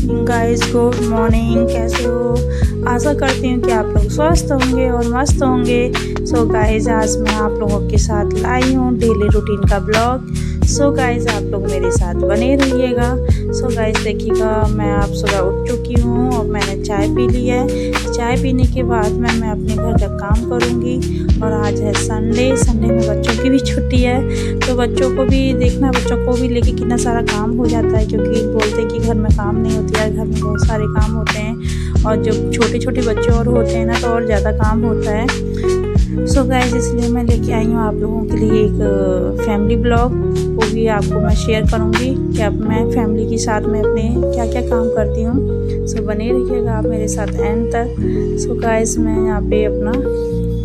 Evening guys, good morning. कैसे हो? आशा करती हूँ कि आप लोग स्वस्थ होंगे और मस्त होंगे। सो गाइस, आज मैं आप लोगों के साथ लाई हूँ डेली रूटीन का ब्लॉग। सो गाइस, आप लोग मेरे साथ बने रहिएगा। सो गाइस, देखिएगा, मैं आप सुबह उठ चुकी हूँ और मैंने चाय पी ली है। चाय पीने के बाद मैं अपने घर का काम करूँगी। और आज है संडे में बच्चों की भी छुट्टी है, तो बच्चों को भी देखना, बच्चों को भी लेके कितना सारा काम हो जाता है, क्योंकि बोलते हैं कि घर में काम नहीं होती है। घर में बहुत सारे काम होते हैं और जब छोटे छोटे बच्चे और होते हैं ना, तो और ज़्यादा काम होता है। सो गाइस, इसलिए मैं लेके आई हूँ आप लोगों के लिए एक फैमिली ब्लॉग। वो भी आपको मैं शेयर करूँगी कि अब मैं फैमिली के साथ में अपने क्या क्या काम करती हूँ। सो बने रहिएगा आप मेरे साथ एंड तक। सो गाइस, मैं यहाँ पे अपना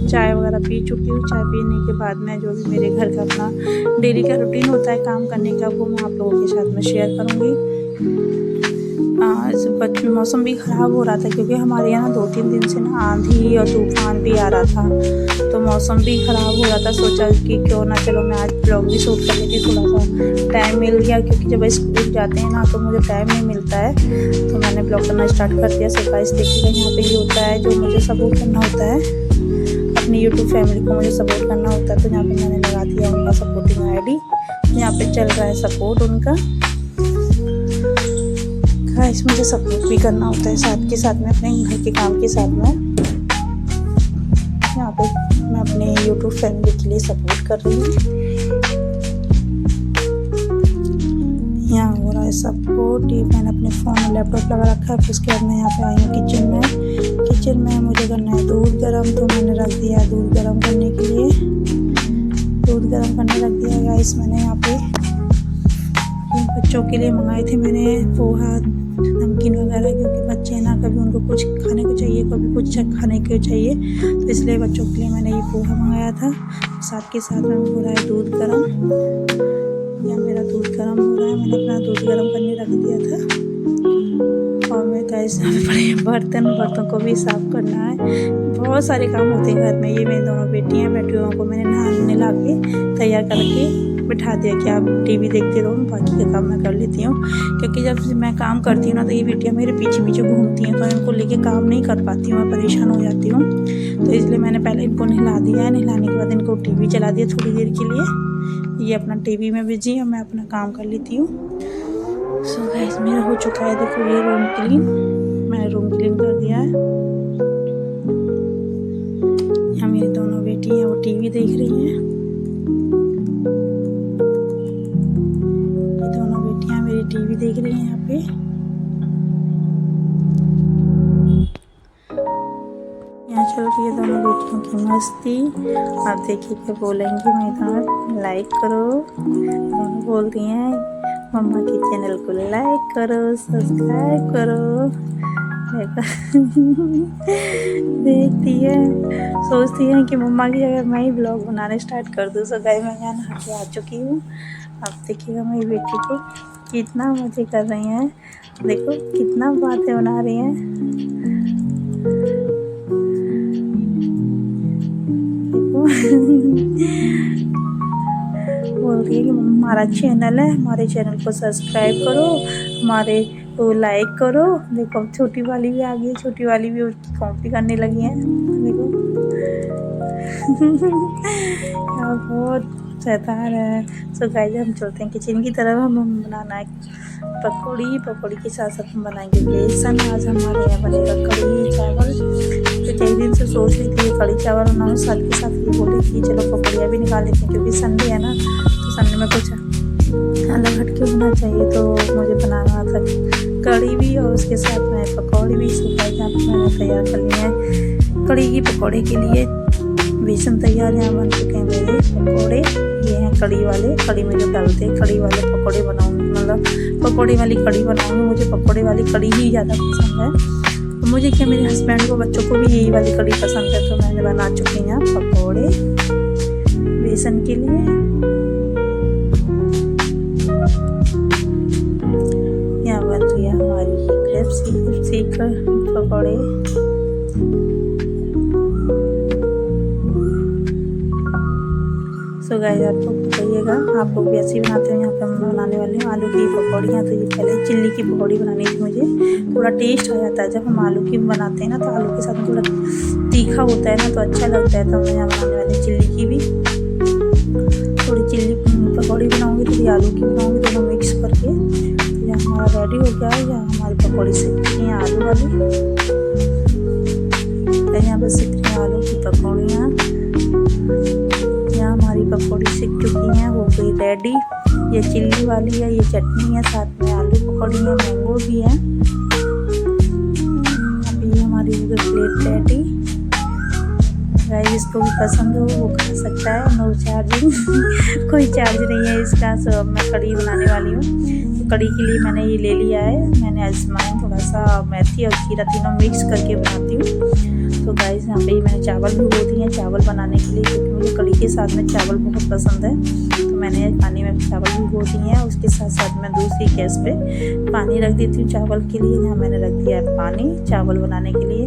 चाय वगैरह पी चुकी हूँ। चाय पीने के बाद में जो भी मेरे घर का अपना डेली का रूटीन होता है काम करने का, वो मैं आप लोगों के साथ में शेयर करूँगी। मौसम भी ख़राब हो रहा था, क्योंकि हमारे यहाँ 2-3 दिन से ना आंधी और तूफान भी आ रहा था, तो मौसम भी ख़राब हो रहा था। सोचा कि क्यों ना, चलो मैं आज ब्लॉग भी शूट कर लेती। थोड़ा सा टाइम मिल गया, क्योंकि जब स्कूल जाते हैं ना, तो मुझे टाइम नहीं मिलता है, तो मैंने ब्लॉग करना स्टार्ट कर दिया। सो गाइस, देखिएगा, यहाँ पे ये होता है जो मुझे सपोर्ट करना होता है, अपनी यूट्यूब फैमिली को मुझे सपोर्ट करना होता है। तो यहाँ पे मैंने लगा दिया उनका सपोर्टिंग ID। यहाँ पे चल रहा है सपोर्ट उनका। गाइस, मुझे सपोर्ट भी करना होता है साथ के साथ में, अपने घर के काम के साथ में। यहाँ पे मैं अपने यूट्यूब फैमिली के लिए सपोर्ट कर रही हूँ। यहाँ हो रहा है सपोर्ट। ये मैंने अपने फ़ोन में लैपटॉप लगा रखा है। फिर उसके बाद मैं यहाँ पे आई हूँ किचन में मुझे करना है दूध गर्म, तो मैंने रख दिया दूध गर्म करने के लिए। दूध गर्म करने रख दिया गाइस मैंने यहाँ पे। बच्चों के लिए मंगाए थे मैंने पोहा, नमकीन वगैरह, क्योंकि बच्चे हैं ना, कभी उनको कुछ खाने को चाहिए, कभी कुछ खाने को चाहिए, तो इसलिए बच्चों के लिए मैंने ये पोहा मंगाया था। साथ के साथ में हो रहा है दूध गर्म। या मेरा दूध गर्म हो रहा है, मैंने अपना दूध गर्म करने रख दिया था। और मैं गैस यहाँ पे पड़े बर्तन को भी साफ़ करना है। बहुत सारे काम होते हैं घर में। ये मेरी दोनों बेटियों को मैंने नहाने ला के तैयार करके बिठा दिया कि आप TV देखते रहो, बाकी का काम मैं कर लेती हूँ। क्योंकि जब मैं काम करती हूँ ना, तो ये बेटियाँ मेरे पीछे पीछे घूमती हैं, तो इनको लेके काम नहीं कर पाती हूँ, मैं परेशान हो जाती हूँ। तो इसलिए मैंने पहले इनको नहला दिया है। नहलाने के बाद इनको TV चला दिया थोड़ी देर के लिए। ये अपना TV में बिजी है, मैं अपना काम कर लेती हूँ। सो गाइस, मेरा हो चुका है, देखो ये रूम क्लीन। मैंने रूम क्लीन कर दिया है। यहाँ मेरी दोनों बेटी हैं, वो TV देख रही हैं। TV देख रही हैं यहाँ पे। यहाँ चल रही है दोनों बेटियों की मस्ती। आप देखिए क्या बोलेंगी, मैं इधर लाइक करो। दोनों बोल रही हैं मम्मा के चैनल को लाइक करो, सब्सक्राइब करो। देखती है, सोचती है कि मम्मा की जगह मैं ही ब्लॉग बनाने स्टार्ट कर दूँ। सो गाइस, मैं यहाँ नहा के आ चुकी हूँ। आप देखिएगा मेरी बेटी को कितना मज़े कर रही हैं, देखो कितना बातें बना रही हैं। देखो बोल रही है कि हमारा चैनल है, हमारे चैनल को सब्सक्राइब करो, हमारे को लाइक करो। देखो छोटी वाली भी आ गई, छोटी वाली भी उसकी कॉपी करने लगी है। देखो यार, बहुत शैतान है। सो गाइस, हम चलते हैं किचन की तरफ। हम बनाना है पकौड़ी के साथ साथ हम बनाएंगे बेसन। आज हमारे यहाँ बनेगा कढ़ी चावल। तो कई दिन से सोच रही थी कढ़ी चावल बनाऊँ, साथ के साथ ये बोली कि चलो पकौड़ियाँ भी निकाल लेते हैं, क्योंकि संडे है ना, तो संडे में कुछ अलग हट के होना चाहिए। तो मुझे बनाना था कढ़ी भी और उसके साथ में पकौड़ी भी। सो गाइस, मैंने तैयार कर लिया है कढ़ी की पकौड़े के लिए। बेसन तैयार यहाँ बन चुके हैं मेरे पकौड़े। ये हैं कढ़ी वाले, कढ़ी में जो डालते हैं कढ़ी वाले पकौड़े बनाऊंगी, मतलब पकौड़े वाली कढ़ी बनाऊंगी। मुझे पकौड़े वाली कढ़ी ही ज़्यादा पसंद है। तो मुझे क्या, मेरे हस्बैंड को, बच्चों को भी यही वाली कढ़ी पसंद है। तो मैंने बना चुकी हैं पकौड़े बेसन के लिए। यहाँ बन रही है हमारी क्रिस्पी पकौड़े। सो गाइस, आप लोग बताइएगा आप लोग भी ऐसे ही बनाते हैं। यहाँ पे मैं बनाने वाली हूँ आलू की पकौड़ियाँ। तो ये पहले चिल्ली की पकौड़ी बनानी थी मुझे, थोड़ा टेस्ट आ जाता है। जब हम आलू की बनाते हैं ना तो आलू के साथ में थोड़ा तीखा होता है ना तो अच्छा लगता है। तो मैं यहाँ बनाने वाली चिल्ली की भी थोड़ी चिल्ली पकौड़ी बनाऊँगी, थोड़ी आलू की बनाऊँगी, दोनों मिक्स करके। तो यहाँ हमारा रेडी हो गया है। यहाँ हमारी पकौड़ी सीख चुकी हैं आलू वाली। यहाँ पर सीख रही हैं आलू की पकौड़ियाँ। यहाँ हमारी पकौड़ी सीख चुकी हैं, हो गई रेडी। ये चिल्ली वाली है, ये चटनी है, साथ में आलू पकौड़ी है, मैंगो भी है। अभी हमारी हो गई प्लेट रेडी। गाइस जिसको भी पसंद हो वो खा सकता है, नो चार्जिंग कोई चार्ज नहीं है इसका। सो अब मैं कढ़ी बनाने वाली हूँ। तो कढ़ी के लिए मैंने ये ले लिया है, मैंने अजवाइन, थोड़ा सा मेथी और जीरा तीनों मिक्स करके बनाती हूँ। तो गाइस यहाँ पे मैंने चावल भिगो दिए हैं चावल बनाने के लिए, क्योंकि मुझे कढ़ी के साथ में चावल बहुत पसंद है। तो मैंने पानी में चावल भिगो दिए हैं। उसके साथ साथ मैं दूसरी गैस पे पानी रख देती हूँ चावल के लिए। यहाँ मैंने रख दिया है पानी चावल बनाने के लिए,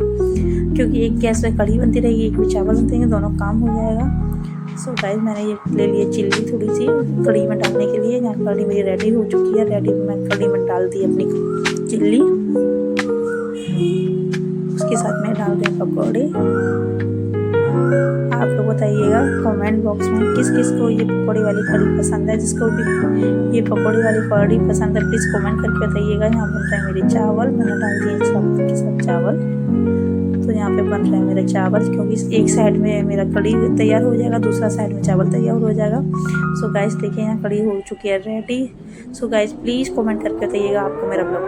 क्योंकि एक गैस पे कढ़ी बनती रहेगी, एक में चावल बनते हैं, दोनों काम हो जाएगा। सो गाइस मैंने ये ले लिया चिल्ली थोड़ी सी कढ़ी में डालने के लिए। यहाँ कढ़ी मेरी रेडी हो चुकी है। रेडी मैं कढ़ी में डाल दी अपनी चिल्ली। उसके साथ में डाल दें पकौड़े। आप लोग बताइएगा कमेंट बॉक्स में किस किस को ये पकौड़ी वाली कढ़ी पसंद है। जिसको भी ये पकौड़ी वाली कढ़ी पसंद है प्लीज़ कमेंट करके बताइएगा। यहाँ बन रहे हैं मेरे चावल, मैंने डाल दिए चावल के साथ चावल। तो यहाँ पे बन रहा है मेरा चावल, क्योंकि एक साइड में मेरा कढ़ी तैयार हो जाएगा, दूसरा साइड में चावल तैयार हो जाएगा। सो गाइस देखिए यहाँ कढ़ी हो चुकी है ready. So guys please comment करके बताइएगा आपको मेरा ब्लॉग